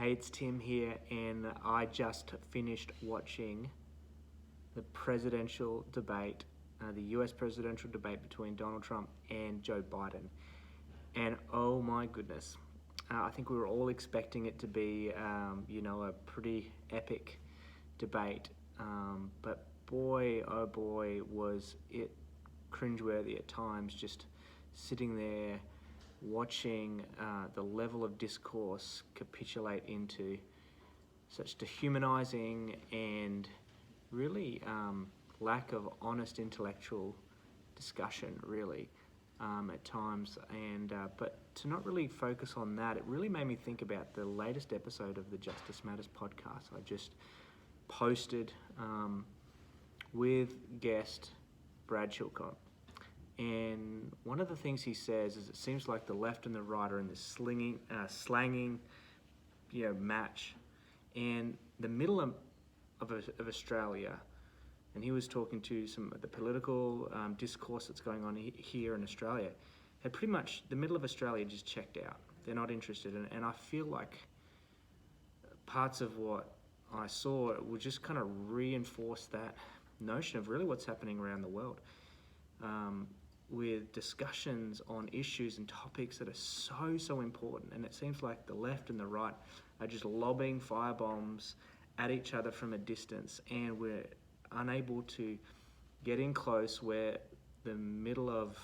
Hey, it's Tim here, and I just finished watching the presidential debate, the US presidential debate between Donald Trump and Joe Biden. And oh my goodness, I think we were all expecting it to be, a pretty epic debate. But boy, oh boy, was it cringeworthy at times, just sitting there watching the level of discourse capitulate into such dehumanizing and really lack of honest intellectual discussion, really, at times. But to not really focus on that, it really made me think about the latest episode of the Justice Matters podcast I just posted with guest Brad Chilcott. And one of the things he says is it seems like the left and the right are in this slanging, match. And the middle of Australia, and he was talking to some of the political discourse that's going on here in Australia, had pretty much the middle of Australia just checked out. They're not interested in it. And I feel like parts of what I saw would just kind of reinforce that notion of really what's happening around the world. With discussions on issues and topics that are so important, and it seems like the left and the right are just lobbing firebombs at each other from a distance, and we're unable to get in close where the middle of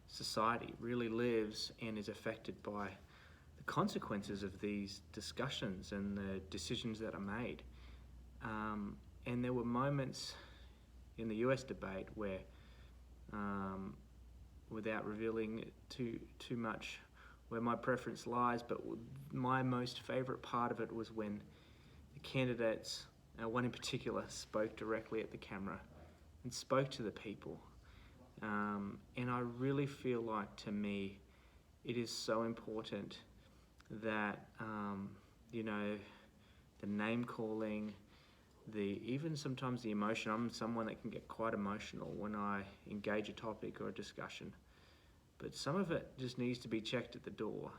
society really lives and is affected by the consequences of these discussions and the decisions that are made. And there were moments in the US debate where without revealing too much where my preference lies, but my most favourite part of it was when the candidates, one in particular, spoke directly at the camera and spoke to the people. And I really feel like, to me, it is so important that, the name calling, even sometimes the emotion. I'm someone that can get quite emotional when I engage a topic or a discussion, but some of it just needs to be checked at the door,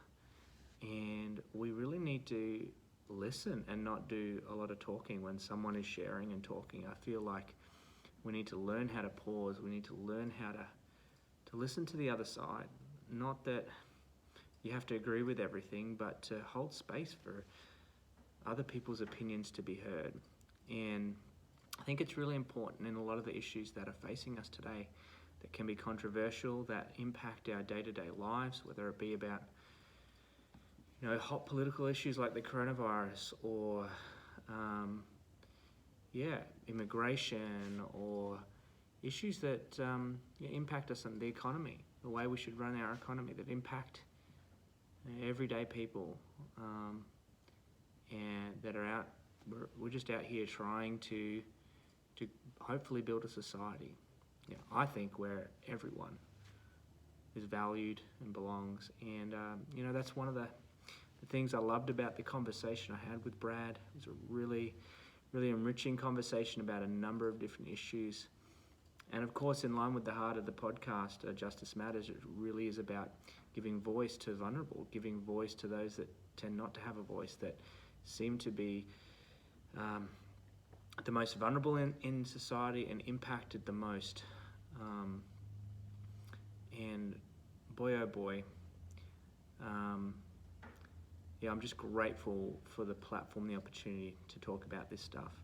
and we really need to listen and not do a lot of talking when someone is sharing and talking. I feel like we need to learn how to pause. We need to learn how to listen to the other side. Not that you have to agree with everything, but to hold space for other people's opinions to be heard. And I think it's really important in a lot of the issues that are facing us today that can be controversial, that impact our day-to-day lives, whether it be about hot political issues like the coronavirus, or immigration, or issues that impact us on the economy, the way we should run our economy, that impact everyday people, and that are out. We're just out here trying to hopefully build a society, I think, where everyone is valued and belongs. And that's one of the things I loved about the conversation I had with Brad. It was a really, really enriching conversation about a number of different issues. And of course, in line with the heart of the podcast, Justice Matters, it really is about giving voice to vulnerable, giving voice to those that tend not to have a voice, that seem to be the most vulnerable in society and impacted the most. And boy, oh boy, I'm just grateful for the platform, the opportunity to talk about this stuff.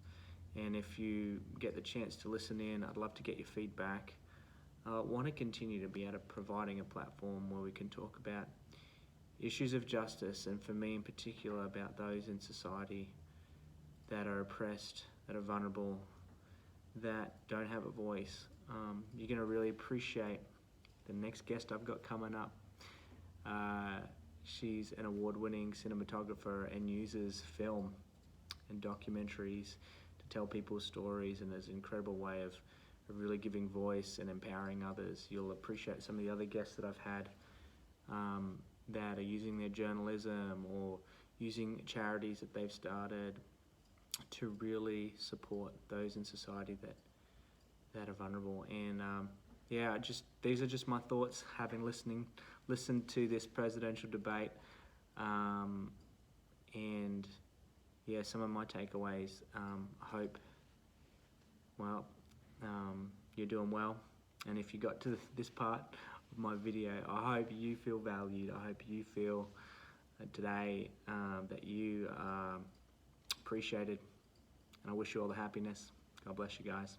And if you get the chance to listen in, I'd love to get your feedback. I want to continue to be providing a platform where we can talk about issues of justice, and for me in particular, about those in society that are oppressed, that are vulnerable, that don't have a voice. You're going to really appreciate the next guest I've got coming up. She's an award-winning cinematographer and uses film and documentaries to tell people's stories, and there's an incredible way of really giving voice and empowering others. You'll appreciate some of the other guests that I've had that are using their journalism or using charities that they've started to really support those in society that are vulnerable. And these are just my thoughts, having listened to this presidential debate. And yeah, some of my takeaways, I hope, well, you're doing well. And if you got to this part of my video, I hope you feel valued. I hope you feel today that you are appreciated. And I wish you all the happiness. God bless you guys.